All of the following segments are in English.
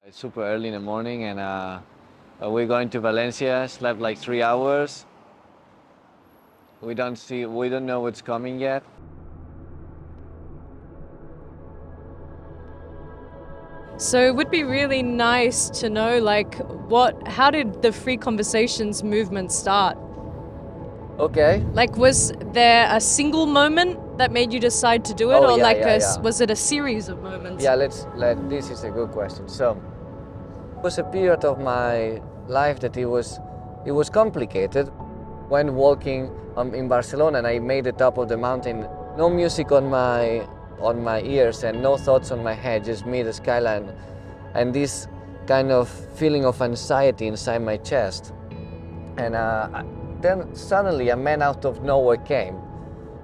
It's super early in the morning and we're going to Valencia, slept like 3 hours. We don't know what's coming yet. So it would be really nice to know, like, how did the free conversations movement start? Okay. Like, was there a single moment that made you decide to do it, was it a series of moments? Yeah, this is a good question. So, it was a period of my life that it was complicated. When walking in Barcelona and I made the top of the mountain, no music on my ears and no thoughts on my head, just me, the skyline, and this kind of feeling of anxiety inside my chest. And then suddenly a man out of nowhere came,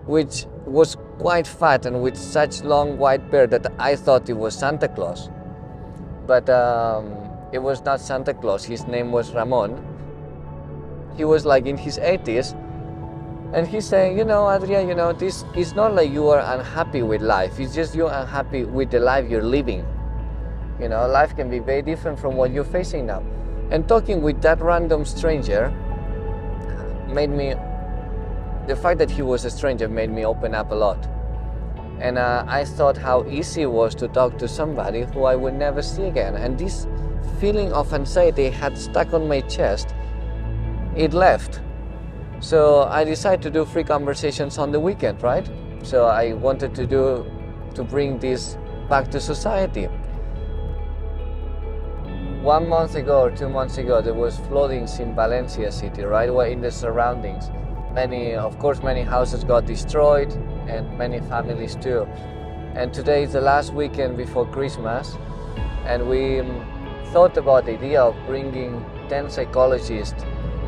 which was quite fat and with such long white beard that I thought it was Santa Claus. But it was not Santa Claus, his name was Ramon. He was like in his 80s, and he's saying, Adria, this is not like you are unhappy with life, it's just you're unhappy with the life you're living. Life can be very different from what you're facing now. And talking with that random stranger the fact that he was a stranger made me open up a lot. And I thought how easy it was to talk to somebody who I would never see again. And this feeling of anxiety had stuck on my chest. It left. So I decided to do free conversations on the weekend, right? So I wanted to bring this back to society. 1 month ago or 2 months ago, there was floodings in Valencia city, right? Where in the surroundings. Many houses got destroyed and many families too. And today is the last weekend before Christmas, and we thought about the idea of bringing 10 psychologists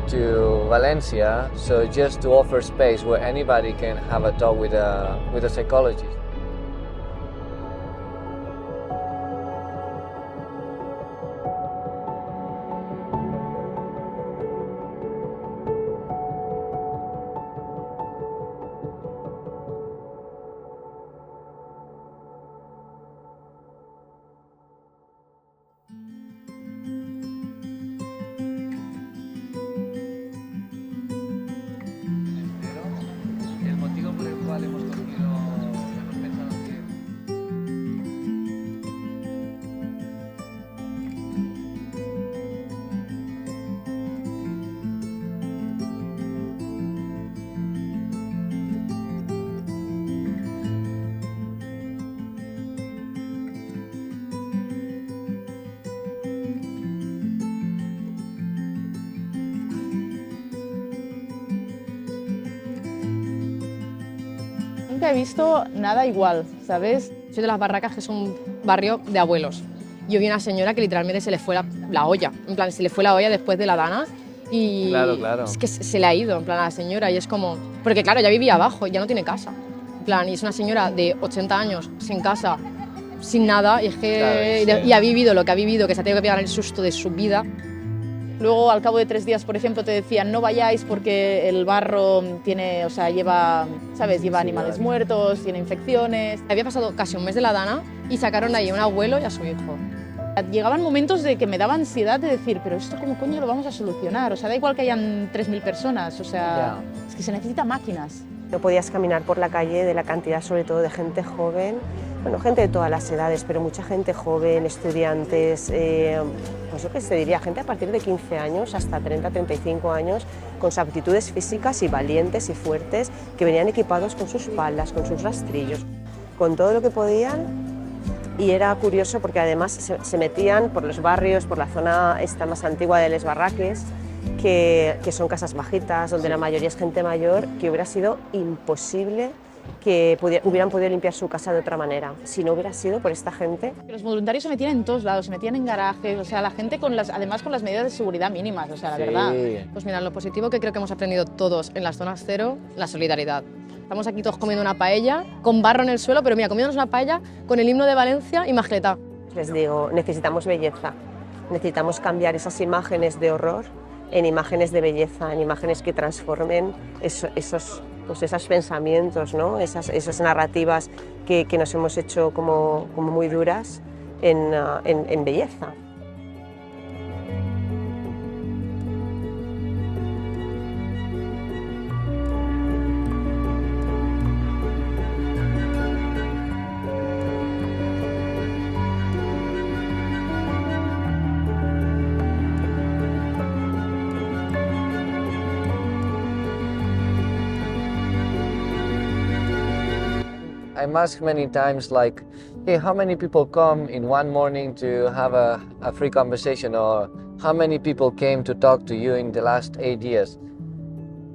to Valencia, so just to offer space where anybody can have a talk with a psychologist. Nunca he visto nada igual, ¿sabes? Soy de las Barracas, que es un barrio de abuelos. Yo vi una señora que literalmente se le fue la olla. En plan, se le fue la olla después de la dana y Claro. es que se le ha ido, en plan, a la señora. Y es como... Porque claro, ya vivía abajo, ya no tiene casa. En plan, y es una señora de 80 años, sin casa, sin nada, y es que... Claro, sí. Y ha vivido lo que ha vivido, que se ha tenido que pegar el susto de su vida. Luego, al cabo de 3 días, por ejemplo, te decían no vayáis porque el barro tiene, lleva, ¿sabes? Lleva animales muertos, tiene infecciones. Había pasado casi un mes de la dana y sacaron de ahí a un abuelo y a su hijo. Llegaban momentos de que me daba ansiedad de decir, pero esto cómo coño lo vamos a solucionar, o sea, da igual que hayan 3.000 personas, o sea, es que se necesitan máquinas. No podías caminar por la calle de la cantidad, sobre todo, de gente joven, bueno, gente de todas las edades, pero mucha gente joven, estudiantes, pues yo qué sé, diría gente a partir de 15 años hasta 30, 35 años, con sus aptitudes físicas y valientes y fuertes, que venían equipados con sus palas, con sus rastrillos, con todo lo que podían. Y era curioso porque además se metían por los barrios, por la zona esta más antigua de Les Barraques, que son casas bajitas, donde la mayoría es gente mayor, que hubiera sido imposible que hubieran podido limpiar su casa de otra manera, si no hubiera sido por esta gente. Los voluntarios se metían en todos lados, se metían en garajes, o sea, la gente además con las medidas de seguridad mínimas, o sea, la verdad. Pues mira, lo positivo que creo que hemos aprendido todos en las zonas cero, la solidaridad. Estamos aquí todos comiendo una paella, con barro en el suelo, pero mira, comiéndonos una paella con el himno de Valencia y Majleta. Les digo, necesitamos belleza, necesitamos cambiar esas imágenes de horror en imágenes de belleza, en imágenes que transformen esos pensamientos, ¿no? esas narrativas que nos hemos hecho como muy duras en belleza. I'm asked many times like, hey, how many people come in one morning to have a free conversation, or how many people came to talk to you in the last 8 years?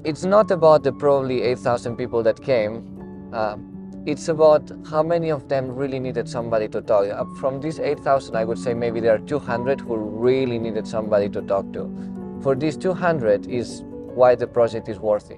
It's not about the probably 8,000 people that came. It's about how many of them really needed somebody to talk. From these 8,000, I would say maybe there are 200 who really needed somebody to talk to. For these 200 is why the project is worthy.